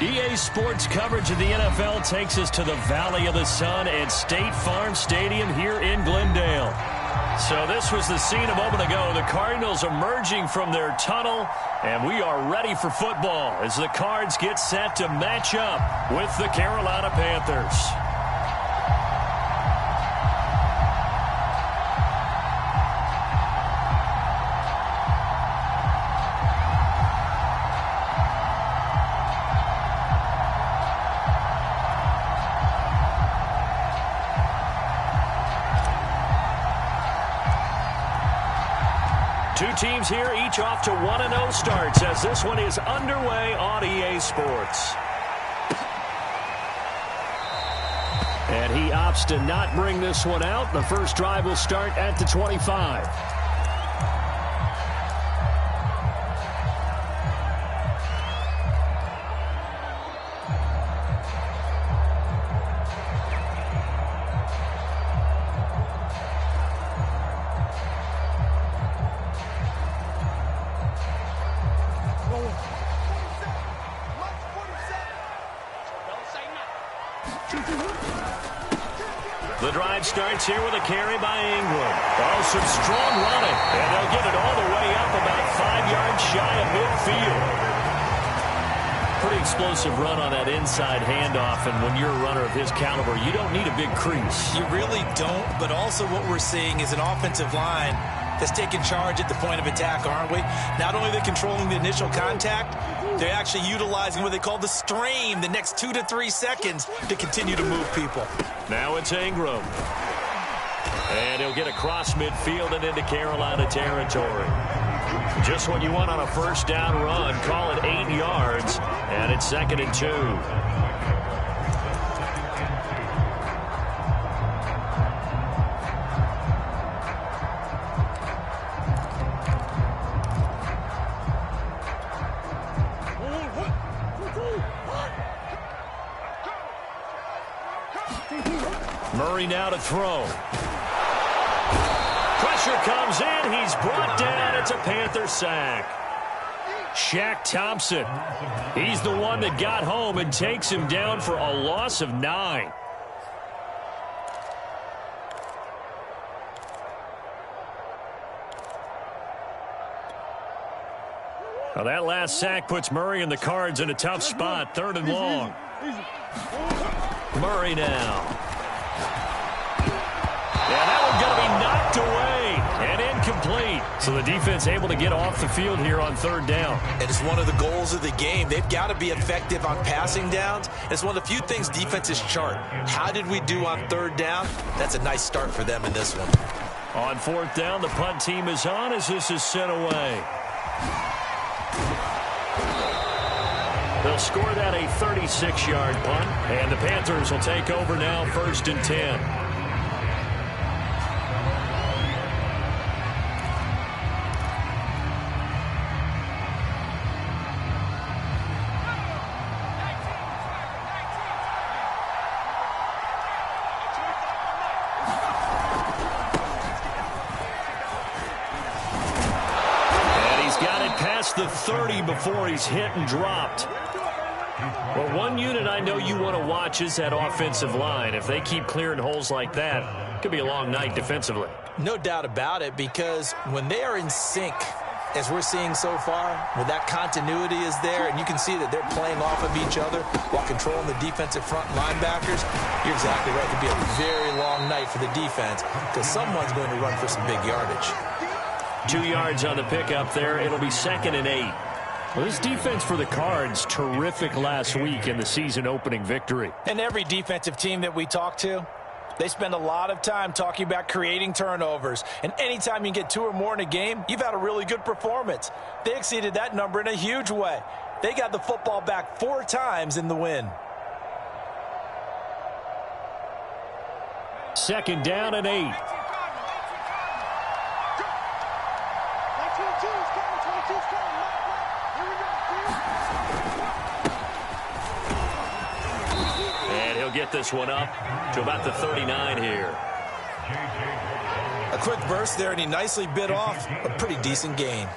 EA Sports coverage of the NFL takes us to the Valley of the Sun at State Farm Stadium here in Glendale. So this was the scene a moment ago. The Cardinals emerging from their tunnel, and we are ready for football as the Cards get set to match up with the Carolina Panthers. Two teams here, each off to 1-0 starts as this one is underway on EA Sports. And he opts to not bring this one out. The first drive will start at the 25. The drive starts here with a carry by Ingram. Oh, some strong running. And they'll get it all the way up about 5 yards shy of midfield. Pretty explosive run on that inside handoff, and when you're a runner of his caliber, you don't need a big crease. You really don't, but also what we're seeing is an offensive line that's taking charge at the point of attack, aren't we? Not only are they controlling the initial contact, they're actually utilizing what they call the strain the next 2 to 3 seconds to continue to move people. Now it's Ingram. And he'll get across midfield and into Carolina territory. Just what you want on a first down run. Call it 8 yards, and it's 2nd and 2. Murray now to throw. Pressure comes in. He's brought down. It's a Panther sack. Shaq Thompson. He's the one that got home and takes him down for a loss of 9. Well, that last sack puts Murray and the Cards in a tough spot. 3rd and long. Murray now. Yeah, that one's going to be knocked away and incomplete. So the defense able to get off the field here on 3rd down. And it's one of the goals of the game. They've got to be effective on passing downs. It's one of the few things defenses chart. How did we do on 3rd down? That's a nice start for them in this one. On 4th down, the punt team is on as this is sent away. They'll score that a 36-yard punt, and the Panthers will take over now 1st and 10. The 30 before he's hit and dropped. Well, one unit I know you want to watch is that offensive line. If they keep clearing holes like that, it could be a long night defensively. No doubt about it, because when they are in sync, as we're seeing so far, when that continuity is there, and you can see that they're playing off of each other while controlling the defensive front linebackers, you're exactly right. It could be a very long night for the defense because someone's going to run for some big yardage. 2 yards on the pickup there. It'll be 2nd and 8. Well, this defense for the Cards, terrific last week in the season-opening victory. And every defensive team that we talk to, they spend a lot of time talking about creating turnovers. And anytime you get 2 or more in a game, you've had a really good performance. They exceeded that number in a huge way. They got the football back 4 times in the win. 2nd down and 8. And he'll get this one up to about the 39 here. A quick burst there, and he nicely bit off a pretty decent gain.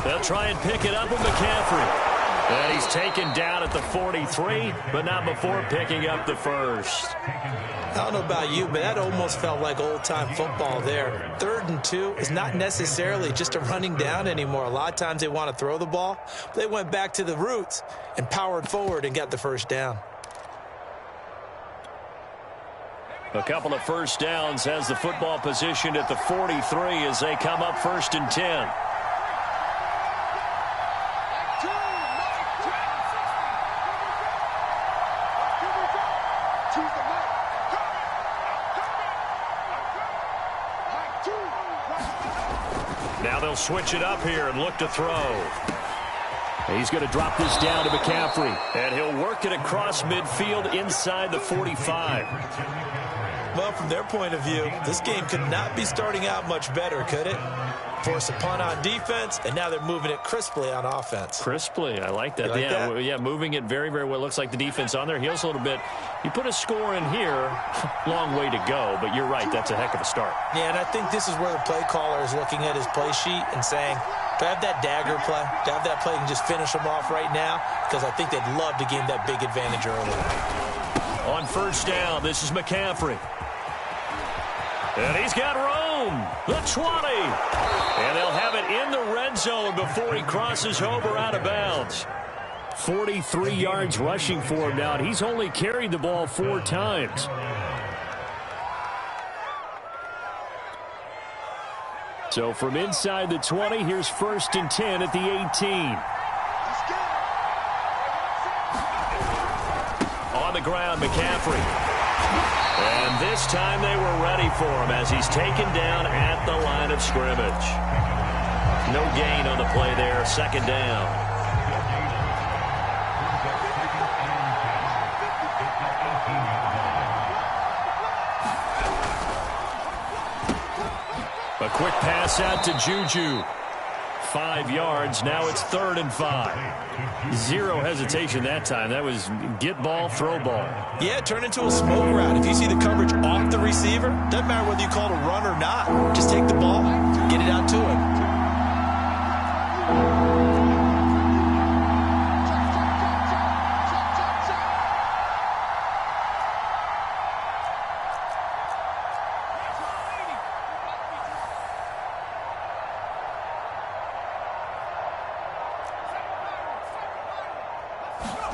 They'll try and pick it up with McCaffrey. And he's taken down at the 43, but not before picking up the first. I don't know about you, but that almost felt like old-time football there. 3rd and 2 is not necessarily just a running down anymore. A lot of times they want to throw the ball. They went back to the roots and powered forward and got the first down. A couple of first downs has the football positioned at the 43 as they come up 1st and 10. Now they'll switch it up here and look to throw. He's going to drop this down to McCaffrey. And he'll work it across midfield inside the 45. Well, from their point of view, this game could not be starting out much better, could it? Force a punt on defense, and now they're moving it crisply on offense. Crisply, I like that. Like that? Yeah, moving it very, very well. Looks like the defense on their heels a little bit. You put a score in here, long way to go, but you're right, that's a heck of a start. Yeah, and I think this is where the play caller is looking at his play sheet and saying, do I have that dagger play? Do I have that play and just finish them off right now? Because I think they'd love to gain that big advantage early. On first down, this is McCaffrey. And he's got room. The 20. And they'll have it in the red zone before he crosses over out of bounds. 43 yards rushing for him now. And he's only carried the ball 4 times. So from inside the 20, here's 1st and 10 at the 18. On the ground, McCaffrey. And this time they were ready for him as he's taken down at the line of scrimmage. No gain on the play there, 2nd down. A quick pass out to Juju. 5 yards. Now it's 3rd and 5. Zero hesitation that time. That was get ball, throw ball. Yeah, turn into a smoke route. If you see the coverage off the receiver, doesn't matter whether you call it a run or not. Just take the ball, get it out to him.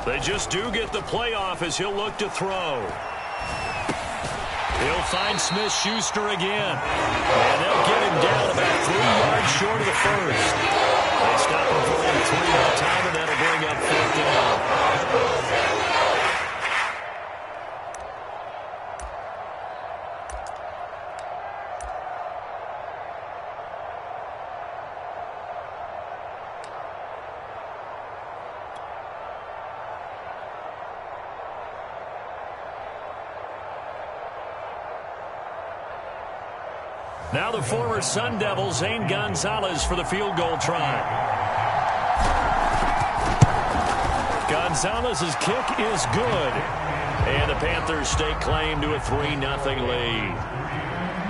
They just do get the playoff as he'll look to throw. He'll find Smith-Schuster again. And they'll get him down about 3 yards short of the first. They stop him for only 3 that time, and that'll bring up 4th down. Now the former Sun Devil, Zane Gonzalez, for the field goal try. Gonzalez's kick is good. And the Panthers stake claim to a 3-0 lead.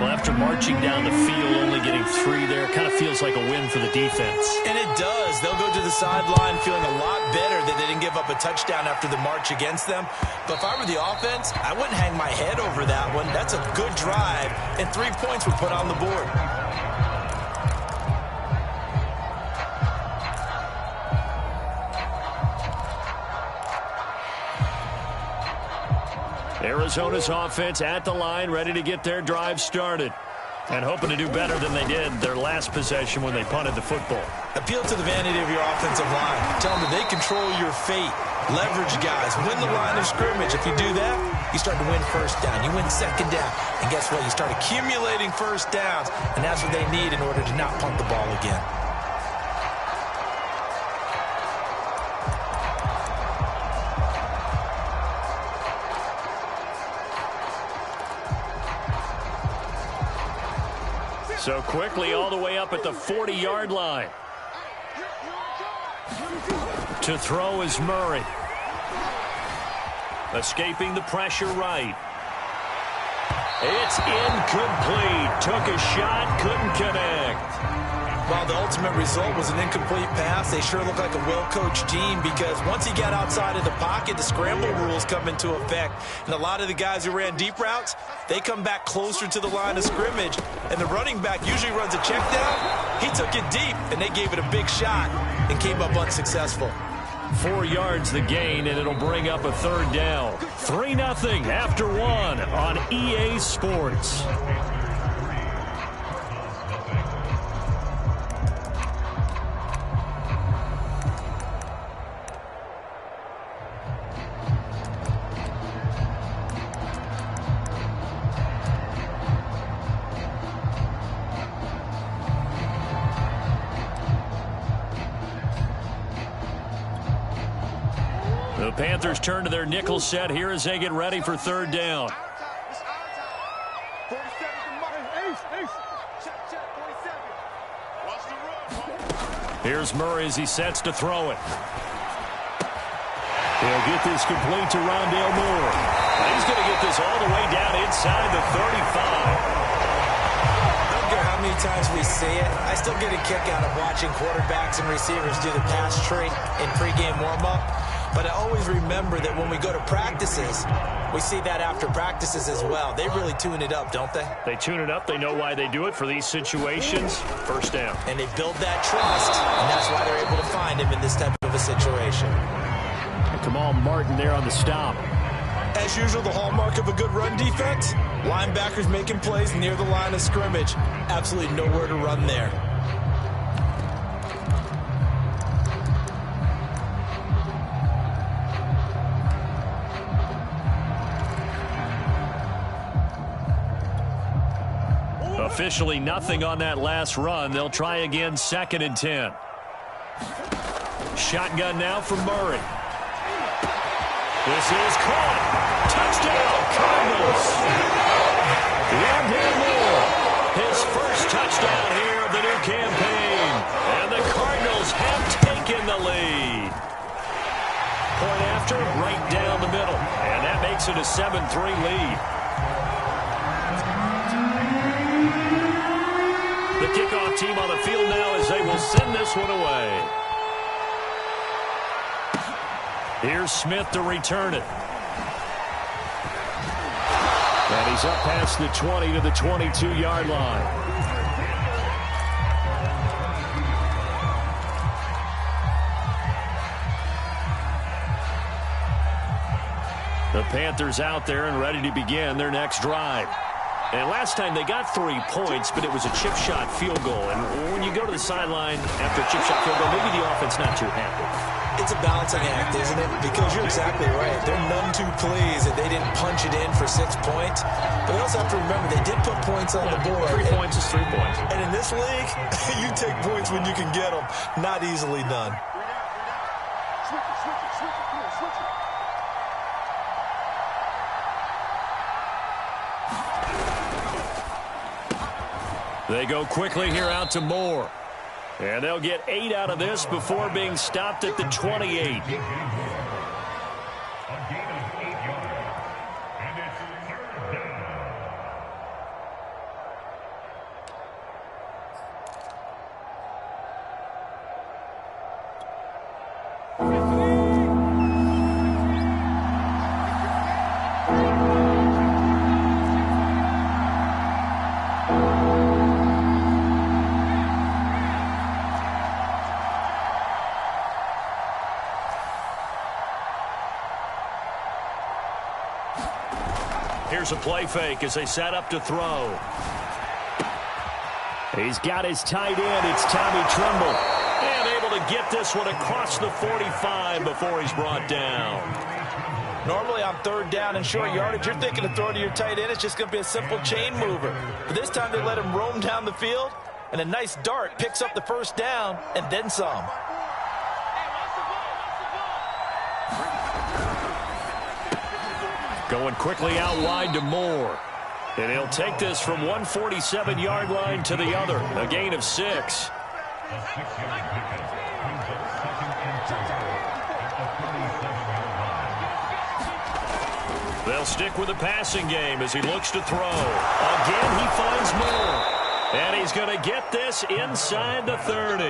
Well, after marching down the field, only getting 3 there, kind of feels like a win for the defense. And it does. They'll go to the sideline feeling a lot better that they didn't give up a touchdown after the march against them. But if I were the offense, I wouldn't hang my head over that one. That's a good drive, and 3 points were put on the board. Arizona's offense at the line, ready to get their drive started. And hoping to do better than they did their last possession when they punted the football. Appeal to the vanity of your offensive line. Tell them that they control your fate. Leverage guys. Win the line of scrimmage. If you do that, you start to win first down. You win 2nd down. And guess what? You start accumulating first downs. And that's what they need in order to not punt the ball again. So quickly all the way up at the 40-yard line. To throw is Murray. Escaping the pressure right. It's incomplete. Took a shot, couldn't connect. While the ultimate result was an incomplete pass, they sure look like a well-coached team because once he got outside of the pocket, the scramble rules come into effect. And a lot of the guys who ran deep routes, they come back closer to the line of scrimmage. And the running back usually runs a check down. He took it deep, and they gave it a big shot and came up unsuccessful. 4 yards the gain, and it'll bring up a third down. 3-0 after 1 on EA Sports. The Panthers turn to their nickel set here as they get ready for third down. Here's Murray as he sets to throw it. He'll get this complete to Rondale Moore. He's going to get this all the way down inside the 35. How many times we see it, I still get a kick out of watching quarterbacks and receivers do the pass tree in pregame warm-up. But I always remember that when we go to practices, we see that after practices as well. They really tune it up, don't they? They tune it up. They know why they do it for these situations. First down. And they build that trust, and that's why they're able to find him in this type of a situation. And Kamal Martin there on the stop. As usual, the hallmark of a good run defense, linebackers making plays near the line of scrimmage. Absolutely nowhere to run there. Officially nothing on that last run. They'll try again, 2nd and 10. Shotgun now from Murray. This is caught. Touchdown, Cardinals. Rondale Moore, his first touchdown here of the new campaign. And the Cardinals have taken the lead. Point after, right down the middle. And that makes it a 7-3 lead. The kickoff team on the field now as they will send this one away. Here's Smith to return it. And he's up past the 20 to the 22-yard line. The Panthers out there and ready to begin their next drive. And last time they got 3 points, but it was a chip shot field goal. And when you go to the sideline after a chip shot field goal, maybe the offense not too happy. It's a balancing act, isn't it? Because you're exactly right. They're none too pleased that they didn't punch it in for 6 points. But they also have to remember they did put points on the board. 3 points is 3 points. And in this league, you take points when you can get them. Not easily done. They go quickly here out to Moore. And they'll get 8 out of this before being stopped at the 28. Here's a play fake as they set up to throw. He's got his tight end. It's Tommy Tremble. And able to get this one across the 45 before he's brought down. Normally on third down and short yardage, you're thinking to throw to your tight end. It's just going to be a simple chain mover. But this time they let him roam down the field, and a nice dart picks up the first down and then some. Going quickly out wide to Moore. And he'll take this from 147-yard line to the other. A gain of 6. They'll stick with the passing game as he looks to throw. Again, he finds Moore. And he's going to get this inside the 30.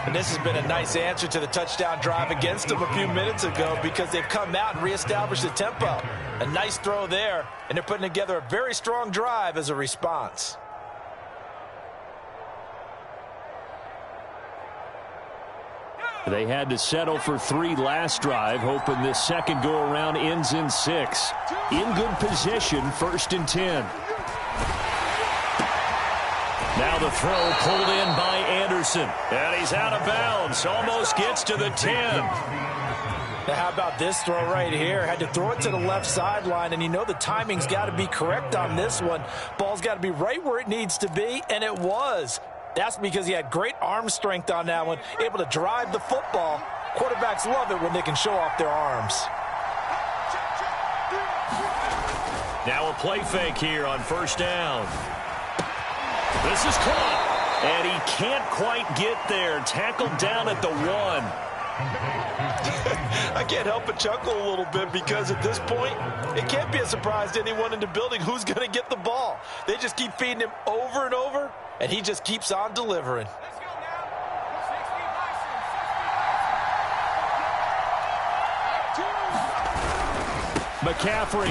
And this has been a nice answer to the touchdown drive against them a few minutes ago because they've come out and reestablished the tempo. A nice throw there, and they're putting together a very strong drive as a response. They had to settle for 3 last drive, hoping this second go-around ends in 6. In good position, 1st and 10. Now the throw pulled in by Anderson. And he's out of bounds. Almost gets to the 10. Now how about this throw right here? Had to throw it to the left sideline, and you know the timing's got to be correct on this one. Ball's got to be right where it needs to be, and it was. That's because he had great arm strength on that one, able to drive the football. Quarterbacks love it when they can show off their arms. Now a play fake here on 1st down. This is caught, and he can't quite get there. Tackled down at the 1. I can't help but chuckle a little bit because at this point, it can't be a surprise to anyone in the building who's going to get the ball. They just keep feeding him over and over, and he just keeps on delivering. McCaffrey.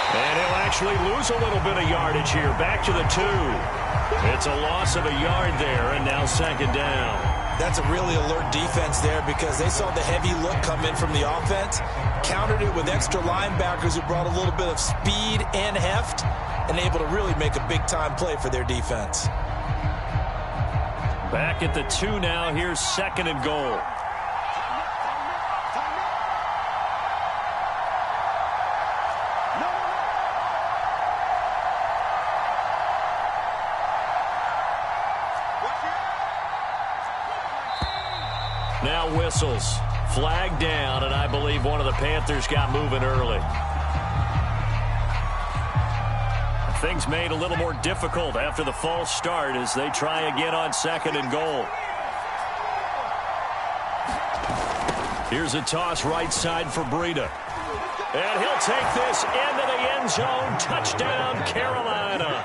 And he'll actually lose a little bit of yardage here. Back to the 2. It's a loss of a yard there, and now 2nd down. That's a really alert defense there because they saw the heavy look come in from the offense, countered it with extra linebackers who brought a little bit of speed and heft, and able to really make a big-time play for their defense. Back at the 2 now. Here's 2nd and goal. Now whistles. Flag down, and I believe one of the Panthers got moving early. Things made a little more difficult after the false start as they try again on 2nd and goal. Here's a toss right side for Breida. And he'll take this into the end zone. Touchdown, Carolina.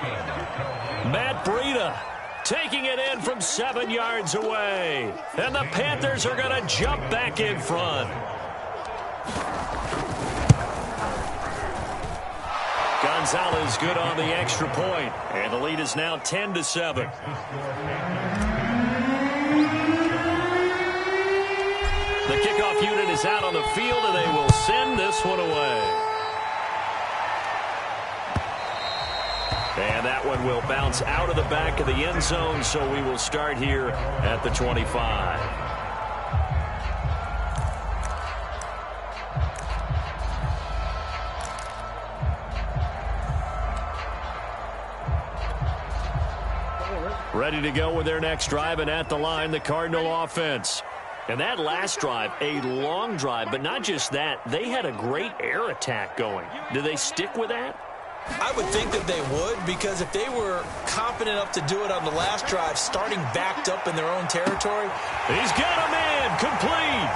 Matt Breida taking it in from 7 yards away. And the Panthers are going to jump back in front. Gonzalez good on the extra point. And the lead is now 10-7. The kickoff unit is out on the field, and they will send this one away. And that one will bounce out of the back of the end zone, so we will start here at the 25. Ready to go with their next drive, and at the line, the Cardinal offense. And that last drive, a long drive, but not just that, they had a great air attack going. Do they stick with that? I would think that they would, because if they were confident enough to do it on the last drive, starting backed up in their own territory. He's got a man, complete.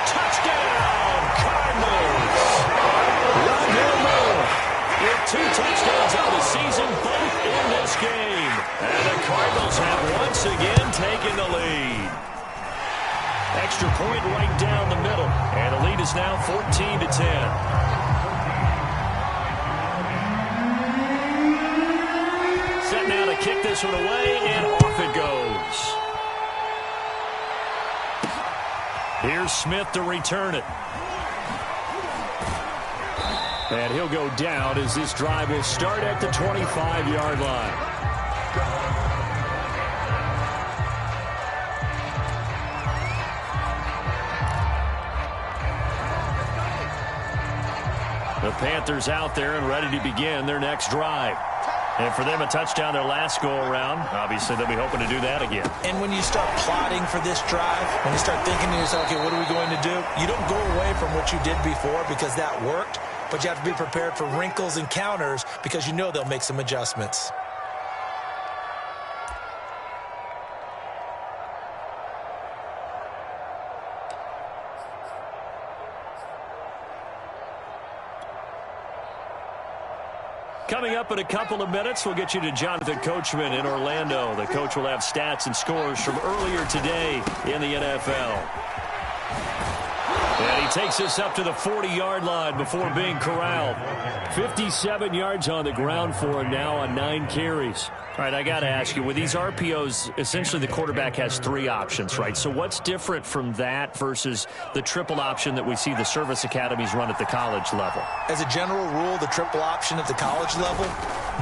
Touchdown, Cardinals. Rondale Moore with 2 touchdowns on the season, both in this game. And the Cardinals have once again taken the lead. Extra point right down the middle, and the lead is now 14-10. Set now to kick this one away, and off it goes. Here's Smith to return it. And he'll go down as this drive will start at the 25-yard line. The Panthers out there and ready to begin their next drive. And for them, a touchdown their last go-around. Obviously, they'll be hoping to do that again. And when you start plotting for this drive, when you start thinking to yourself, okay, what are we going to do? You don't go away from what you did before because that worked, but you have to be prepared for wrinkles and counters because you know they'll make some adjustments. Coming up in a couple of minutes, we'll get you to Jonathan Coachman in Orlando. The coach will have stats and scores from earlier today in the NFL. And he takes us up to the 40-yard line before being corralled. 57 yards on the ground for him now on 9 carries. All right, I got to ask you, with these RPOs, essentially the quarterback has 3 options, right? So what's different from that versus the triple option that we see the service academies run at the college level? As a general rule, the triple option at the college level,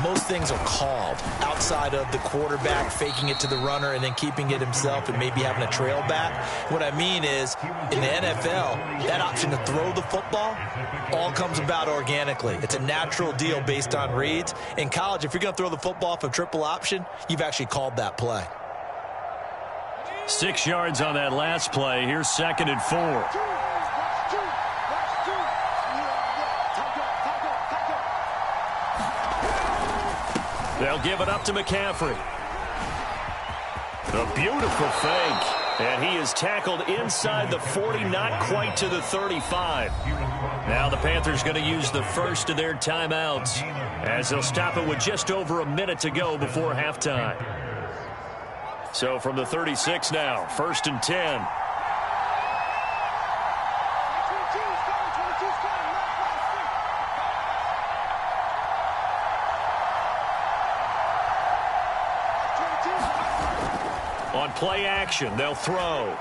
most things are called outside of the quarterback faking it to the runner and then keeping it himself and maybe having a trail back. What I mean is, in the NFL, that option to throw the football all comes about organically. It's a natural deal based on reads. In college, if you're going to throw the football off a triple option, you've actually called that play. 6 yards on that last play. Here's 2nd and 4. They'll give it up to McCaffrey. A beautiful fake. And he is tackled inside the 40, not quite to the 35. Now the Panthers going to use the first of their timeouts as they'll stop it with just over a minute to go before halftime. So from the 36 now, 1st and 10. On play action, they'll throw.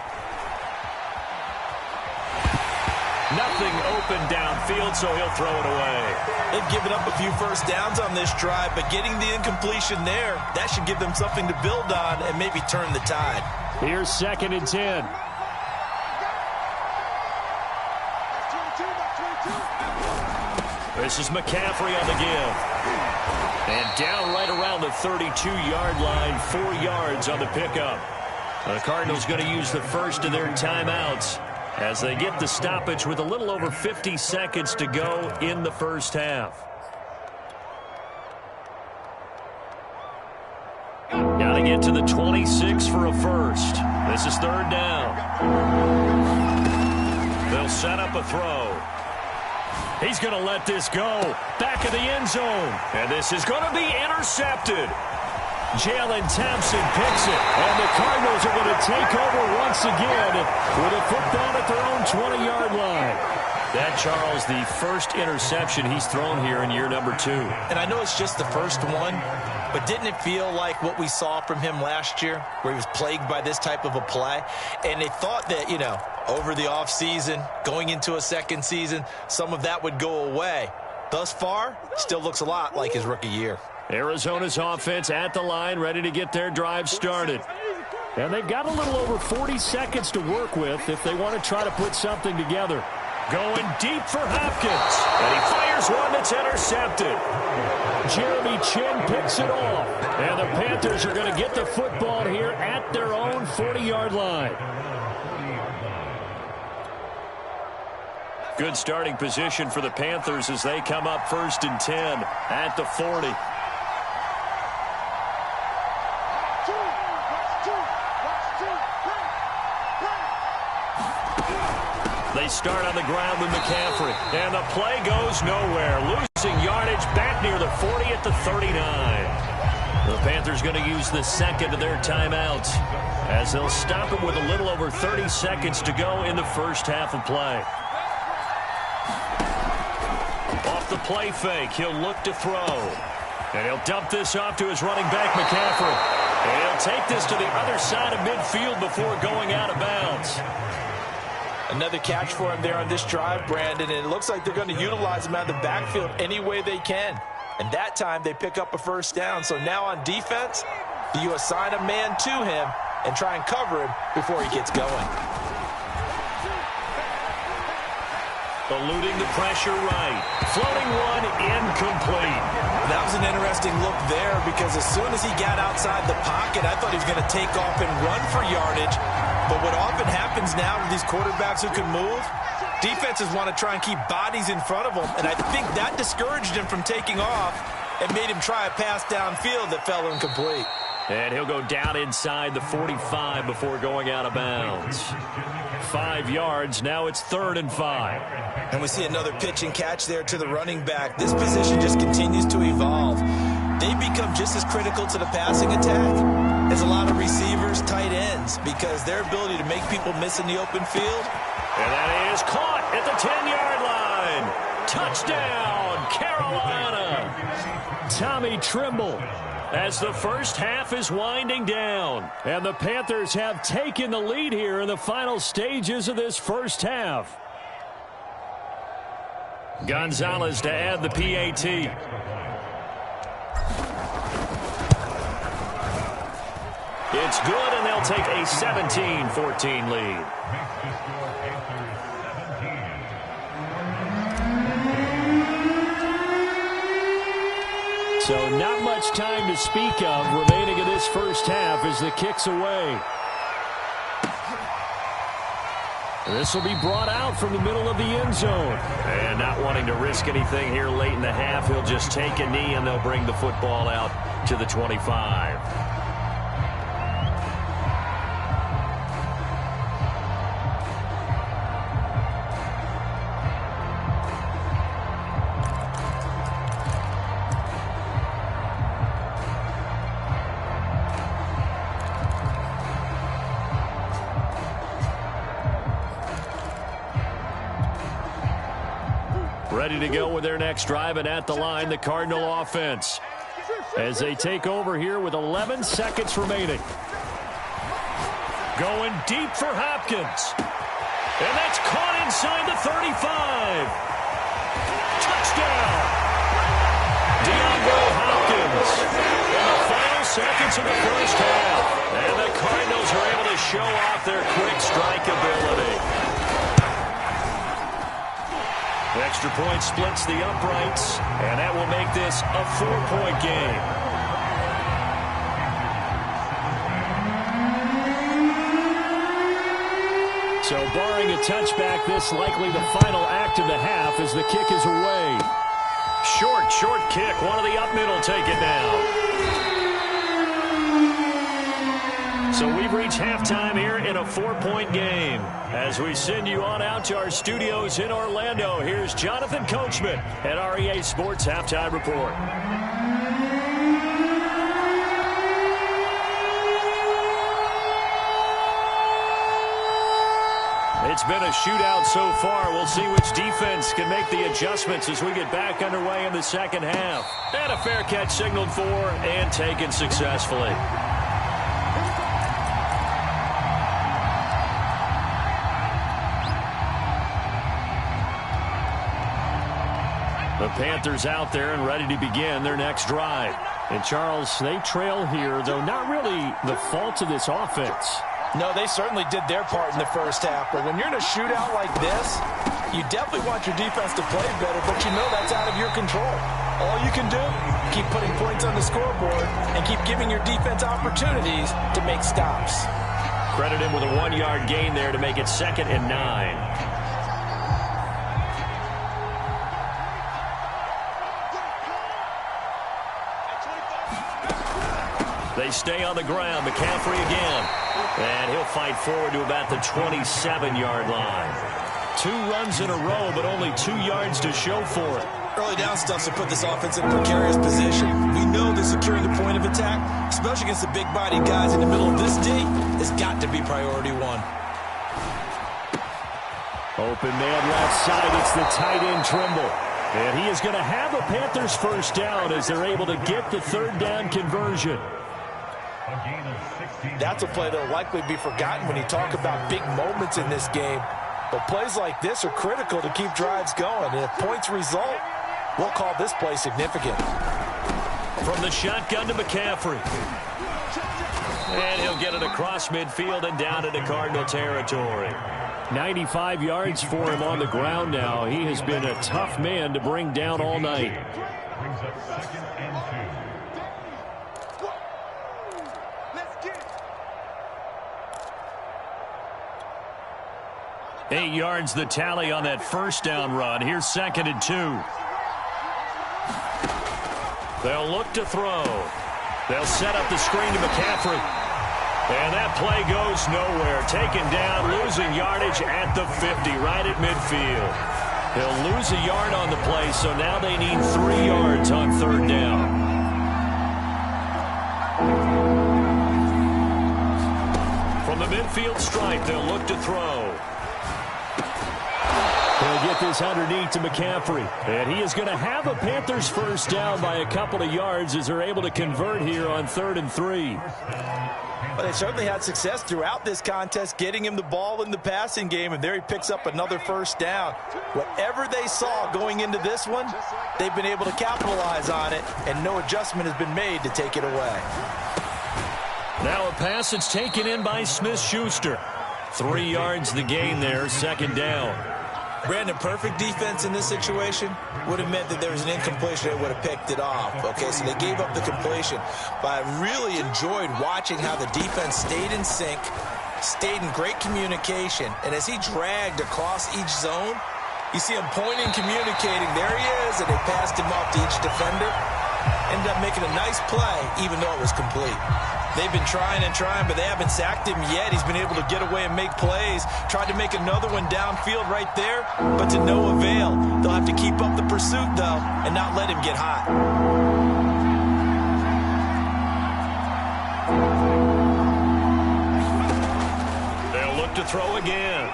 Nothing open downfield, so he'll throw it away. They've given up a few first downs on this drive, but getting the incompletion there, that should give them something to build on and maybe turn the tide. Here's 2nd and 10. This is McCaffrey on the give. And down right around the 32-yard line, 4 yards on the pickup. The Cardinals going to use the first of their timeouts as they get the stoppage with a little over 50 seconds to go in the first half. Got to get to the 26 for a first. This is 3rd down. They'll set up a throw. He's going to let this go. Back of the end zone. And this is going to be intercepted. Jalen Thompson picks it. And the Cardinals are going to take over once again with a football at their own 20-yard line. That, Charles, the first interception he's thrown here in year number 2. And I know it's just the first one, but didn't it feel like what we saw from him last year, where he was plagued by this type of a play? And they thought that, you know, over the offseason, going into a second season, some of that would go away. Thus far, still looks a lot like his rookie year. Arizona's offense at the line, ready to get their drive started. And they've got a little over 40 seconds to work with if they want to try to put something together. Going deep for Hopkins. And he fires one that's intercepted. Jeremy Chin picks it off. And the Panthers are going to get the football here at their own 40-yard line. Good starting position for the Panthers as they come up 1st and 10 at the 40. They start on the ground with McCaffrey. And the play goes nowhere. Losing yardage back near the 40 at the 39. The Panthers going to use the second of their timeouts as they'll stop it with a little over 30 seconds to go in the first half of play. Off the play fake, he'll look to throw. And he'll dump this off to his running back, McCaffrey. And he'll take this to the other side of midfield before going out of bounds. Another catch for him there on this drive, Brandon, and it looks like they're going to utilize him out of the backfield any way they can. And that time they pick up a first down. So now on defense, do you assign a man to him and try and cover him before he gets going? Eluding the pressure right. Floating one incomplete. That was an interesting look there because as soon as he got outside the pocket, I thought he was going to take off and run for yardage. But what often happens now with these quarterbacks who can move, defenses want to try and keep bodies in front of them. And I think that discouraged him from taking off and made him try a pass downfield that fell incomplete. And he'll go down inside the 45 before going out of bounds. 5 yards. Now it's 3rd and 5. And we see another pitch and catch there to the running back. This position just continues to evolve. They become just as critical to the passing attack as a lot of receivers, tight ends, because their ability to make people miss in the open field. And that is caught at the 10-yard line. Touchdown, Carolina. Tommy Tremble, as the first half is winding down. And the Panthers have taken the lead here in the final stages of this first half. Gonzalez to add the PAT. It's good, and they'll take a 17-14 lead. So not much time to speak of remaining in this first half as the kick's away. This will be brought out from the middle of the end zone. And not wanting to risk anything here late in the half, he'll just take a knee and they'll bring the football out to the 25. Ready to go with their next drive, and at the line, the Cardinal offense, as they take over here with 11 seconds remaining. Going deep for Hopkins. And that's caught inside the 35. Touchdown. DeAndre Hopkins in the final seconds of the first half. And the Cardinals are able to show off their quick strike ability. The extra point splits the uprights, and that will make this a 4-point game. So barring a touchback, this likely the final act of the half as the kick is away. Short kick. One of the up middle take it now. So we've reached halftime here in a 4-point game. As we send you on out to our studios in Orlando, here's Jonathan Coachman at REA Sports Halftime Report. It's been a shootout so far. We'll see which defense can make the adjustments as we get back underway in the second half. And a fair catch signaled for and taken successfully. The Panthers out there and ready to begin their next drive. And Charles, they trail here, though not really the fault of this offense. No, they certainly did their part in the first half. But when you're in a shootout like this, you definitely want your defense to play better, but you know that's out of your control. All you can do, keep putting points on the scoreboard and keep giving your defense opportunities to make stops. Credit him with a 1-yard gain there to make it 2nd and 9. They stay on the ground. McCaffrey again. And he'll fight forward to about the 27-yard line. 2 runs in a row, but only 2 yards to show for it. Early down stuff to put this offense in a precarious position. We know that securing the point of attack, especially against the big-bodied guys in the middle of this D, has got to be priority 1. Open man left side. It's the tight end Tremble. And he is going to have the Panthers first down as they're able to get the 3rd down conversion. That's a play that will likely be forgotten when you talk about big moments in this game. But plays like this are critical to keep drives going. And if points result, we'll call this play significant. From the shotgun to McCaffrey. And he'll get it across midfield and down into Cardinal territory. 95 yards for him on the ground now. He has been a tough man to bring down all night. Brings up 2nd and 2. 8 yards the tally on that first down run. Here's 2nd and 2. They'll look to throw. They'll set up the screen to McCaffrey. And that play goes nowhere. Taken down, losing yardage at the 50, right at midfield. He'll lose a yard on the play, so now they need 3 yards on 3rd down. From the midfield stripe, they'll look to throw. He'll get this underneath to McCaffrey. And he is going to have a Panthers first down by a couple of yards as they're able to convert here on 3rd and 3. Well, they certainly had success throughout this contest getting him the ball in the passing game, and there he picks up another first down. Whatever they saw going into this one, they've been able to capitalize on it, and no adjustment has been made to take it away. Now a pass that's taken in by Smith-Schuster. 3 yards the gain there, 2nd down. Brandon, perfect defense in this situation would have meant that there was an incompletion. They would have picked it off. Okay, so they gave up the completion. But I really enjoyed watching how the defense stayed in sync, stayed in great communication. And as he dragged across each zone, you see him pointing, communicating. There he is, and they passed him off to each defender. Ended up making a nice play, even though it was complete. They've been trying and trying, but they haven't sacked him yet. He's been able to get away and make plays. Tried to make another one downfield right there, but to no avail. They'll have to keep up the pursuit, though, and not let him get hot. They'll look to throw again.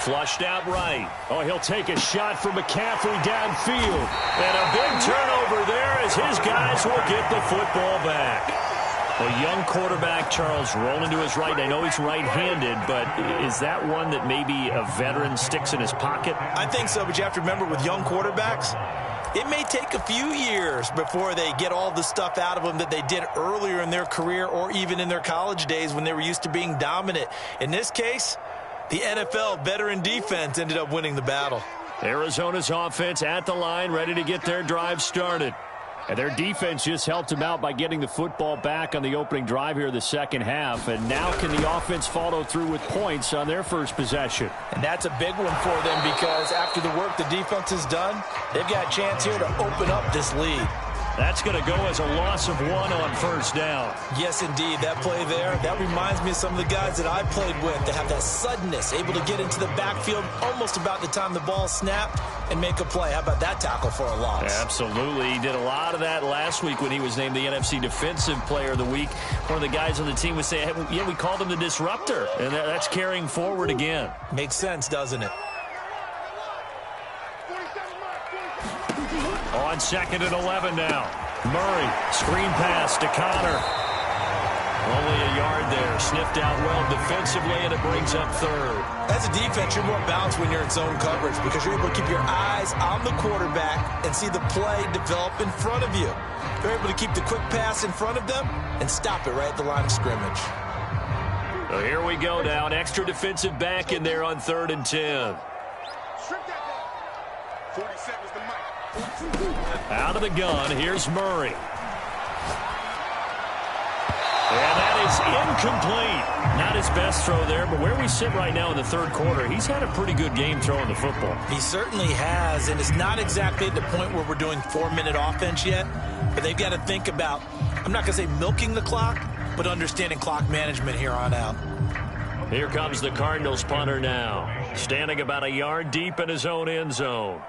Flushed out right. Oh, he'll take a shot for McCaffrey downfield. And a big turnover there as his guys will get the football back. A young quarterback, Charles, rolling to his right. I know he's right-handed, but is that one that maybe a veteran sticks in his pocket? I think so, but you have to remember with young quarterbacks, it may take a few years before they get all the stuff out of them that they did earlier in their career or even in their college days when they were used to being dominant. In this case, the NFL veteran defense ended up winning the battle. Arizona's offense at the line, ready to get their drive started. And their defense just helped them out by getting the football back on the opening drive here in the 2nd half. And now can the offense follow through with points on their first possession? And that's a big one for them because after the work the defense has done, they've got a chance here to open up this lead. That's going to go as a loss of 1 on 1st down. Yes, indeed. That play there, that reminds me of some of the guys that I played with that have that suddenness, able to get into the backfield almost about the time the ball snapped and make a play. How about that tackle for a loss? Absolutely. He did a lot of that last week when he was named the NFC Defensive Player of the Week. One of the guys on the team would say, hey, yeah, we called him the disruptor. And that's carrying forward again. Makes sense, doesn't it? On 2nd and 11 now. Murray, screen pass to Connor. Only a yard there. Sniffed out well defensively, and it brings up 3rd. As a defense, you're more balanced when you're in zone coverage because you're able to keep your eyes on the quarterback and see the play develop in front of you. They're able to keep the quick pass in front of them and stop it right at the line of scrimmage. So here we go now. An extra defensive back in there on 3rd and 10. 40 seconds to Mike. Out of the gun, here's Murray. And that is incomplete. Not his best throw there, but where we sit right now in the 3rd quarter, he's had a pretty good game throwing the football. He certainly has, and it's not exactly at the point where we're doing 4-minute offense yet, but they've got to think about, I'm not going to say milking the clock, but understanding clock management here on out. Here comes the Cardinals punter now, standing about a yard deep in his own end zone.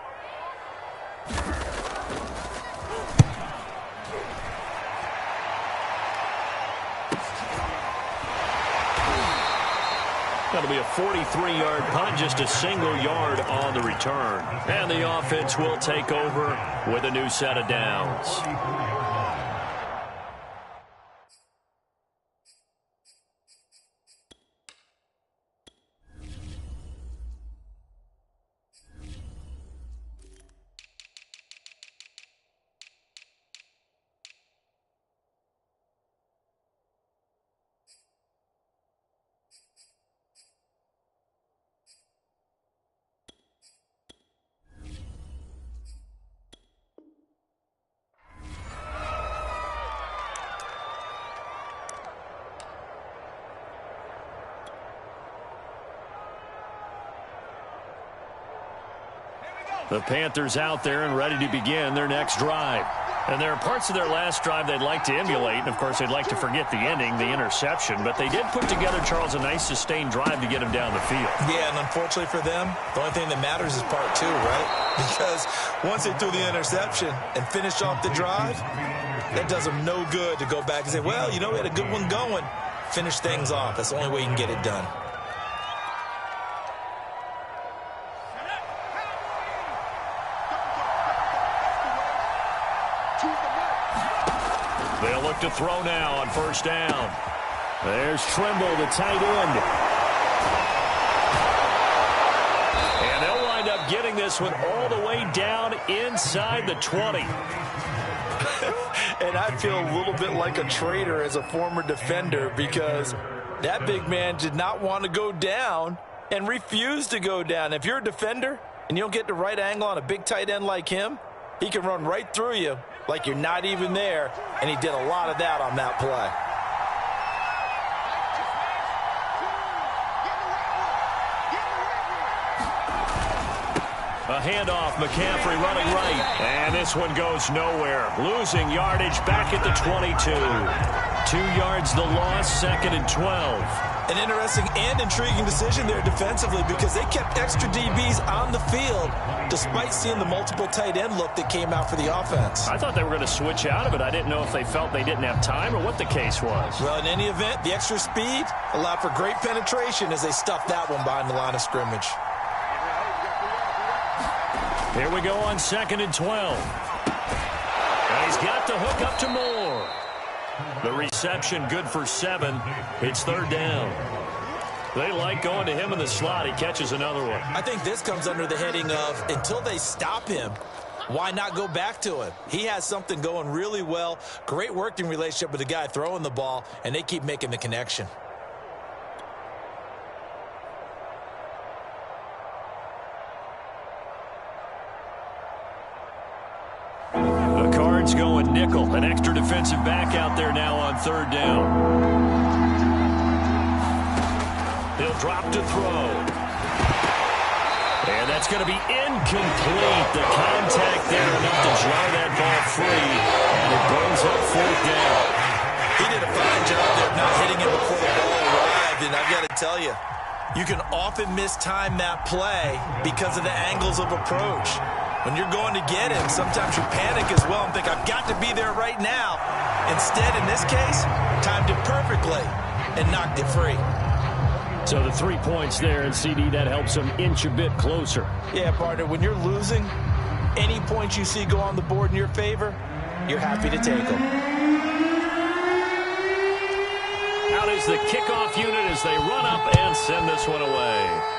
That'll be a 43-yard punt, just a single yard on the return. And the offense will take over with a new set of downs. The Panthers out there and ready to begin their next drive. And there are parts of their last drive they'd like to emulate, and, of course, they'd like to forget the ending, the interception. But they did put together, Charles, a nice sustained drive to get him down the field. Yeah, and unfortunately for them, the only thing that matters is part two, right? Because once they threw the interception and finished off the drive, that does them no good to go back and say, well, you know, we had a good one going. Finish things off. That's the only way you can get it done. They'll look to throw now on first down. There's Trimble, the tight end. And they'll wind up getting this one all the way down inside the 20. And I feel a little bit like a traitor as a former defender because that big man did not want to go down and refused to go down. If you're a defender and you don't get the right angle on a big tight end like him, he can run right through you like you're not even there, and he did a lot of that on that play. A handoff, McCaffrey running right. And this one goes nowhere. Losing yardage back at the 22. 2 yards the loss, 2nd and 12. An interesting and intriguing decision there defensively because they kept extra DBs on the field despite seeing the multiple tight end look that came out for the offense. I thought they were going to switch out of it. I didn't know if they felt they didn't have time or what the case was. Well, in any event, the extra speed allowed for great penetration as they stuffed that one behind the line of scrimmage. Here we go on 2nd and 12. And he's got the hook up to Moore. The reception good for 7. It's 3rd down. They like going to him in the slot. He catches another one. I think this comes under the heading of until they stop him, why not go back to him? He has something going really well. Great working relationship with the guy throwing the ball, and they keep making the connection. The Cards going nickel. An extra defensive back out there now on 3rd down. He'll drop to throw. And that's going to be incomplete. The contact there enough to draw that ball free. And it brings up 4th down. He did a fine job there of not hitting him before the ball arrived. And I've got to tell you, you can often mistime that play because of the angles of approach. When you're going to get him, sometimes you panic as well and think, I've got to be there right now. Instead, in this case, timed it perfectly and knocked it free. So the 3 points there, and CD, that helps them inch a bit closer. Yeah, partner, when you're losing, any points you see go on the board in your favor, you're happy to take them. Out is the kickoff unit as they run up and send this one away.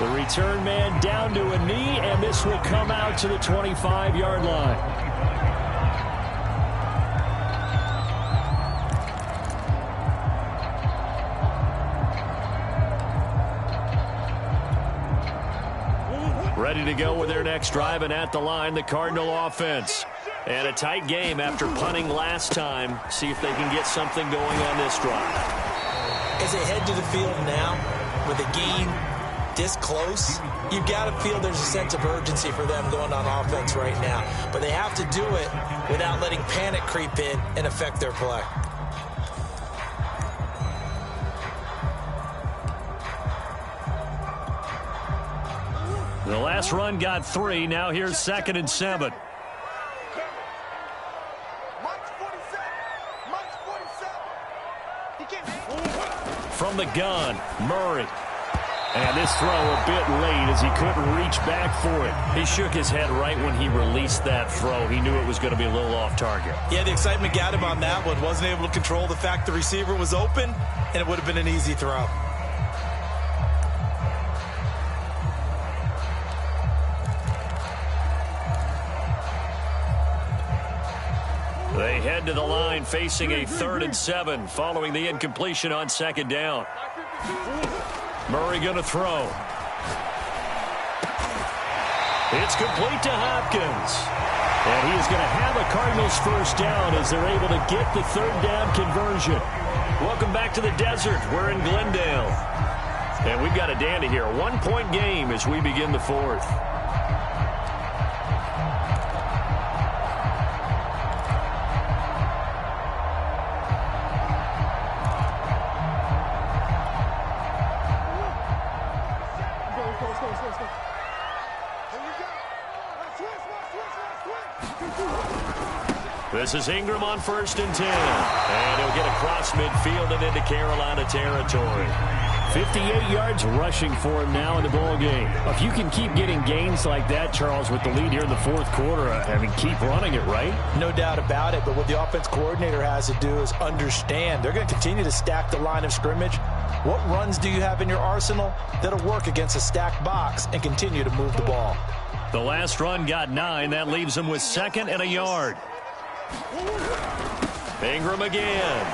The return man down to a knee, and this will come out to the 25-yard line. Ready to go with their next drive, and at the line, the Cardinal offense. And a tight game after punting last time. See if they can get something going on this drive. As they head to the field now, with a game this close, you've got to feel there's a sense of urgency for them going on offense right now. But they have to do it without letting panic creep in and affect their play. The last run got 3. Now here's 2nd and 7. From the gun, Murray. And this throw a bit late as he couldn't reach back for it. He shook his head right when he released that throw. He knew it was going to be a little off target. Yeah, the excitement got him on that one. Wasn't able to control the fact the receiver was open, and it would have been an easy throw. They head to the line facing a 3rd and 7 following the incompletion on 2nd down. Murray going to throw. It's complete to Hopkins. And he is going to have a Cardinals first down as they're able to get the 3rd down conversion. Welcome back to the desert. We're in Glendale. And we've got a dandy here. A 1-point game as we begin the 4th. This is Ingram on 1st and 10. And he'll get across midfield and into Carolina territory. 58 yards rushing for him now in the ball game. If you can keep getting gains like that, Charles, with the lead here in the 4th quarter, I mean, keep running it, right? No doubt about it, but what the offense coordinator has to do is understand they're going to continue to stack the line of scrimmage. What runs do you have in your arsenal that'll work against a stacked box and continue to move the ball? The last run got 9. That leaves him with 2nd and a yard. Ingram again.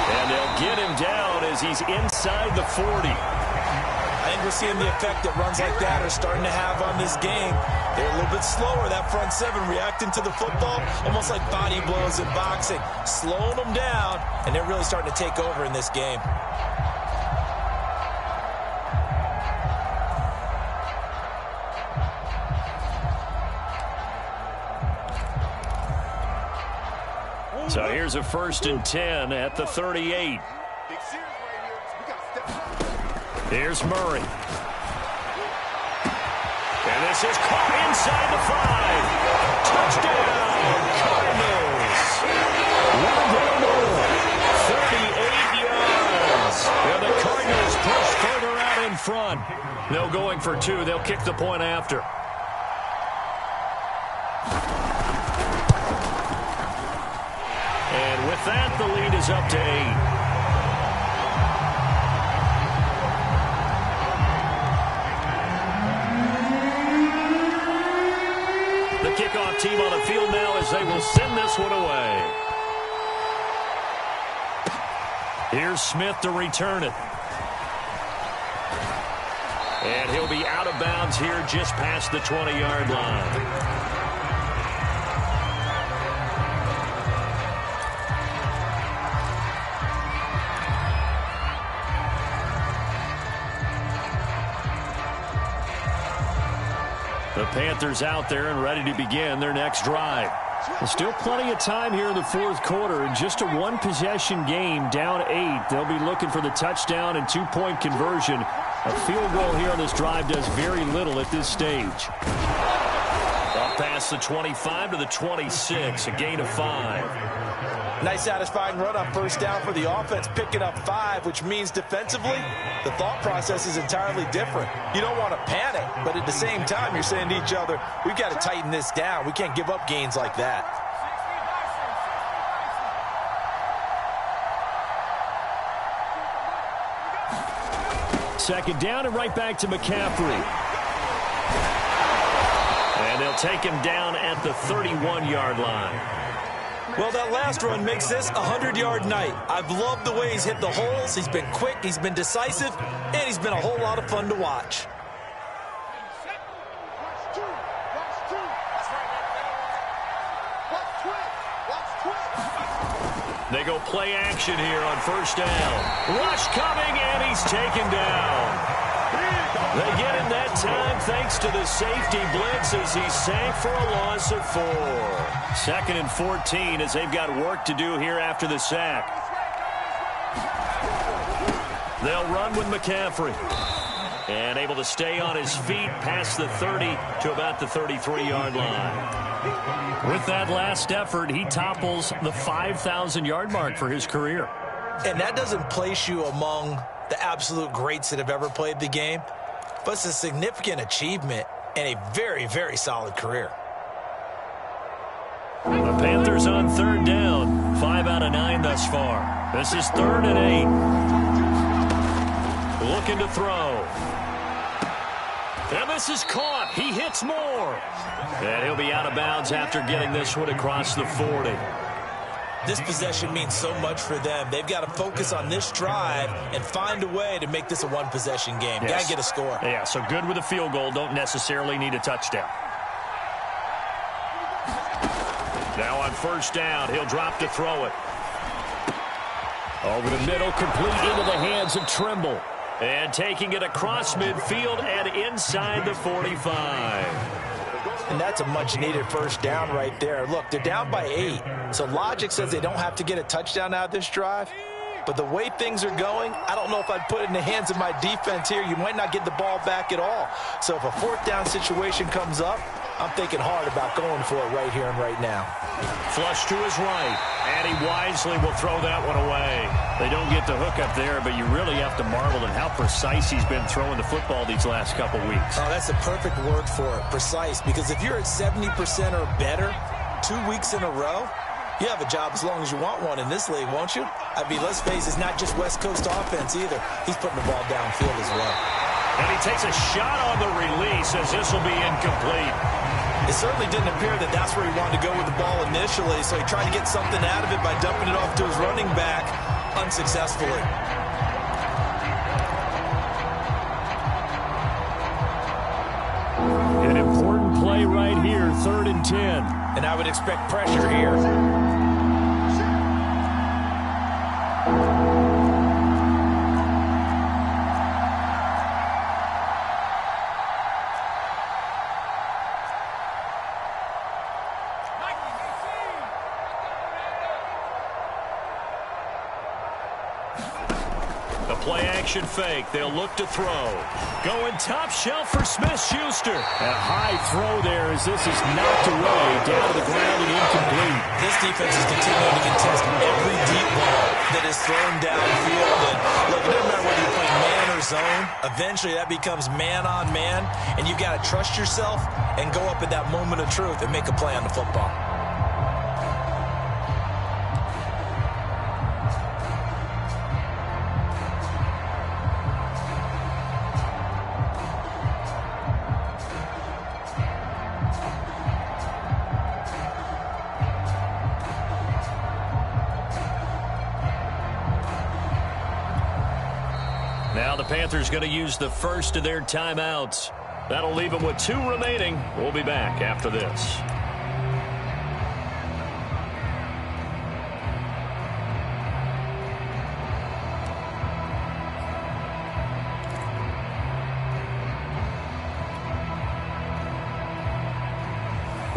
And they'll get him down as he's inside the 40. I think we're seeing the effect that runs like that are starting to have on this game. They're a little bit slower, that front 7, reacting to the football, almost like body blows in boxing, slowing them down, and they're really starting to take over in this game. So here's a 1st and 10 at the 38. Here's Murray. And this is caught inside the 5. Touchdown, Cardinals. One more. 38 yards. And the Cardinals push further out in front. They're going for 2. They'll kick the point after. And with that, the lead is up to 8. The kickoff team on the field now as they will send this one away. Here's Smith to return it. And he'll be out of bounds here just past the 20-yard line. The Panthers out there and ready to begin their next drive. There's still plenty of time here in the 4th quarter. In just a 1-possession game, down 8. They'll be looking for the touchdown and 2-point conversion. A field goal here on this drive does very little at this stage. Up past the 25 to the 26, a gain of 5. Nice satisfying run on 1st down for the offense, picking up 5, which means defensively, the thought process is entirely different. You don't want to panic, but at the same time, you're saying to each other, we've got to tighten this down. We can't give up gains like that. Second down and right back to McCaffrey. And they'll take him down at the 31-yard line. Well, that last run makes this a 100-yard night. I've loved the way he's hit the holes. He's been quick, he's been decisive, and he's been a whole lot of fun to watch. They go play action here on 1st down. Rush coming, and he's taken down. They get him that time thanks to the safety blitz as he sank for a loss of 4. 2nd and 14 as they've got work to do here after the sack. They'll run with McCaffrey. And able to stay on his feet past the 30 to about the 33-yard line. With that last effort, he topples the 5,000-yard mark for his career. And that doesn't place you among the absolute greats that have ever played the game, but it's a significant achievement and a very, very solid career. The Panthers on 3rd down. 5 out of 9 thus far. This is 3rd and 8. Looking to throw. And this is caught. He hits more. And he'll be out of bounds after getting this one across the 40. This possession means so much for them. They've got to focus on this drive and find a way to make this a 1-possession game. Yes. Got to get a score. Yeah, so good with a field goal. Don't necessarily need a touchdown. Now on 1st down, he'll drop to throw it. Over the middle, complete into the hands of Trimble. And taking it across midfield and inside the 45. And that's a much-needed 1st down right there. Look, they're down by 8, so logic says they don't have to get a touchdown out of this drive. But the way things are going, I don't know if I'd put it in the hands of my defense here. You might not get the ball back at all. So if a 4th down situation comes up, I'm thinking hard about going for it right here and right now. Flush to his right, and he wisely will throw that one away. They don't get the hook up there, but you really have to marvel at how precise he's been throwing the football these last couple weeks. Oh, that's the perfect word for it, precise, because if you're at 70% or better 2 weeks in a row, you have a job as long as you want one in this league, won't you? I mean, let's face it, it's not just West Coast offense either. He's putting the ball downfield as well. And he takes a shot on the release as this will be incomplete. It certainly didn't appear that that's where he wanted to go with the ball initially, so he tried to get something out of it by dumping it off to his running back unsuccessfully. An important play right here, 3rd and 10. And I would expect pressure here. Play-action fake. They'll look to throw. Going top shelf for Smith-Schuster. A high throw there as this is knocked away down to the ground and incomplete. This defense is continuing to contest every deep ball that is thrown downfield. And look, it doesn't matter whether you're playing man or zone. Eventually, that becomes man on man, and you've got to trust yourself and go up at that moment of truth and make a play on the football. Now the Panthers going to use the first of their timeouts. That'll leave them with 2 remaining. We'll be back after this.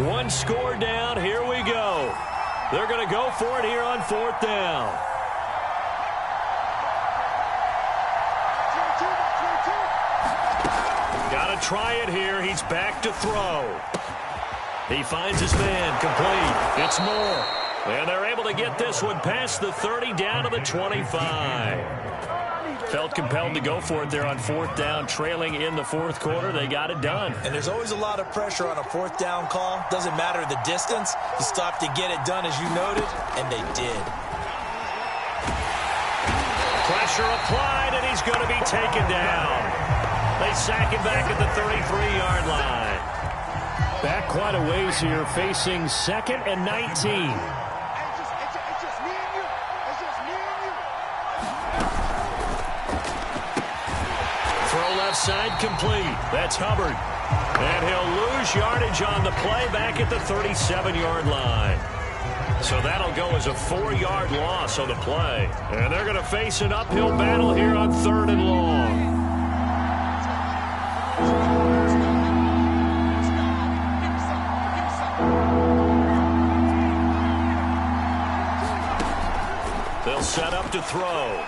One score down. Here we go. They're going to go for it here on 4th down. Got to try it here. He's back to throw. He finds his man. Complete. It's Moore. And they're able to get this one past the 30 down to the 25. Felt compelled to go for it there on 4th down, trailing in the 4th quarter. They got it done. And there's always a lot of pressure on a 4th down call. Doesn't matter the distance. You stop to get it done, as you noted, and they did. Pressure applied, and he's going to be taken down. They sack him back at the 33-yard line. Back quite a ways here, facing 2nd and 19. Side complete. That's Hubbard. And he'll lose yardage on the play back at the 37-yard line. So that'll go as a 4-yard loss on the play. And they're going to face an uphill battle here on 3rd and long. They'll set up to throw.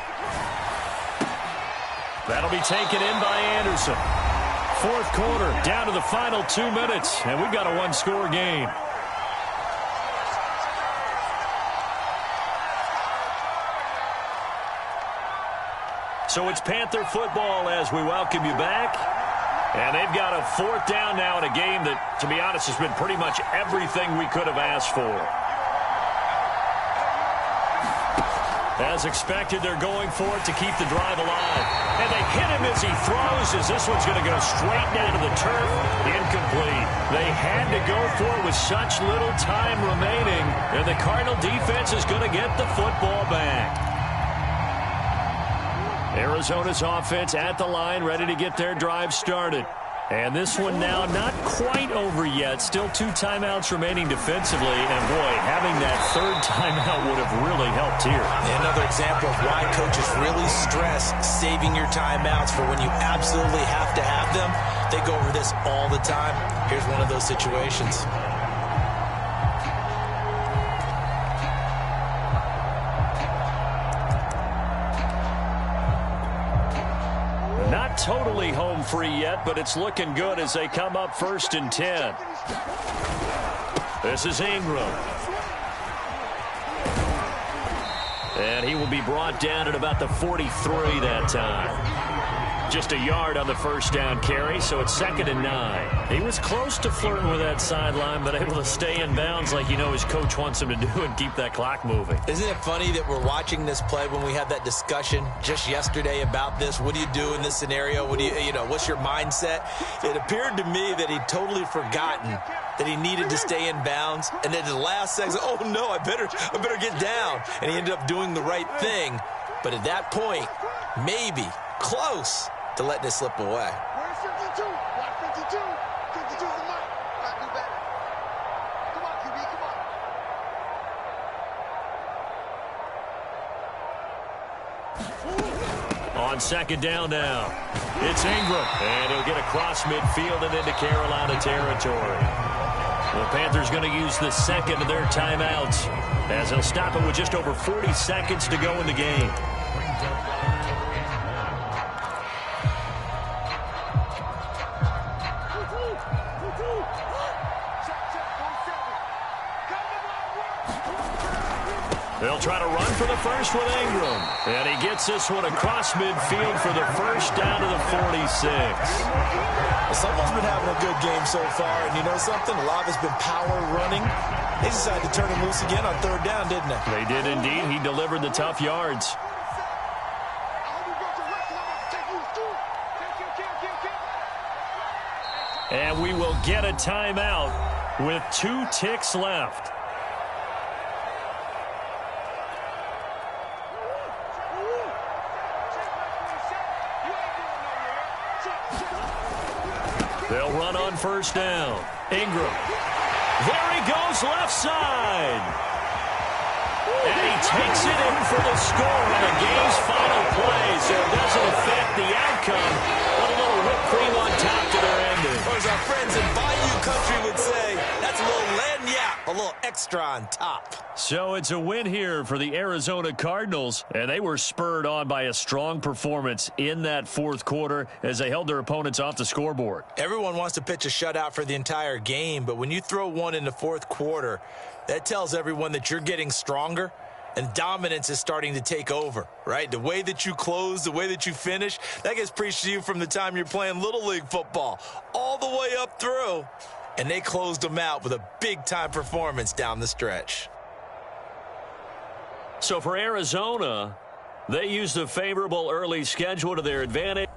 That'll be taken in by Anderson. 4th quarter, down to the final 2 minutes, and we've got a 1-score game. So it's Panther football as we welcome you back. And they've got a 4th down now in a game that, to be honest, has been pretty much everything we could have asked for. As expected, they're going for it to keep the drive alive. And they hit him as he throws, as this one's going to go straight down to the turf. Incomplete. They had to go for it with such little time remaining. And the Cardinal defense is going to get the football back. Arizona's offense at the line, ready to get their drive started. And this one now not quite over yet. Still 2 timeouts remaining defensively. And, boy, having that 3rd timeout would have really helped here. Another example of why coaches really stress saving your timeouts for when you absolutely have to have them. They go over this all the time. Here's one of those situations. Not not totally home free yet, but it's looking good as they come up 1st and 10. This is Ingram. And he will be brought down at about the 43 that time. Just a yard on the first down carry, so it's 2nd and 9. He was close to flirting with that sideline, but able to stay in bounds like his coach wants him to do and keep that clock moving. Isn't it funny that we're watching this play when we had that discussion just yesterday about this? What do you do in this scenario? What do what's your mindset? It appeared to me that he'd totally forgotten that he needed to stay in bounds, and then at the last second, oh no, I better get down. And he ended up doing the right thing. But at that point, maybe close to letting it slip away. Where's 52? Watch 52. 52's the mark. Gotta do better. Come on, QB, come on. On 2nd down now, it's Ingram. And he'll get across midfield and into Carolina territory. The Panthers going to use the 2nd of their timeouts as they'll stop it with just over 40 seconds to go in the game. They'll try to run for the first with Ingram. And he gets this one across midfield for the first down to the 46. Well, someone's been having a good game so far, and you know something? A lot of it's been power running. They decided to turn him loose again on 3rd down, didn't they? They did indeed. He delivered the tough yards. And we will get a timeout with 2 ticks left. They'll run on 1st down. Ingram. There he goes, left side. And he takes it in for the score on the game's final play, so it doesn't affect the outcome, but a little whipped cream on top to their ending. Or as our friends in Bayou Country would say, that's a little lagniappe, a little extra on top. So it's a win here for the Arizona Cardinals, and they were spurred on by a strong performance in that 4th quarter as they held their opponents off the scoreboard. Everyone wants to pitch a shutout for the entire game, but when you throw one in the 4th quarter, that tells everyone that you're getting stronger and dominance is starting to take over, right? The way that you close, the way that you finish, that gets preached to you from the time you're playing Little League football all the way up through. And they closed them out with a big-time performance down the stretch. So for Arizona, they used a favorable early schedule to their advantage.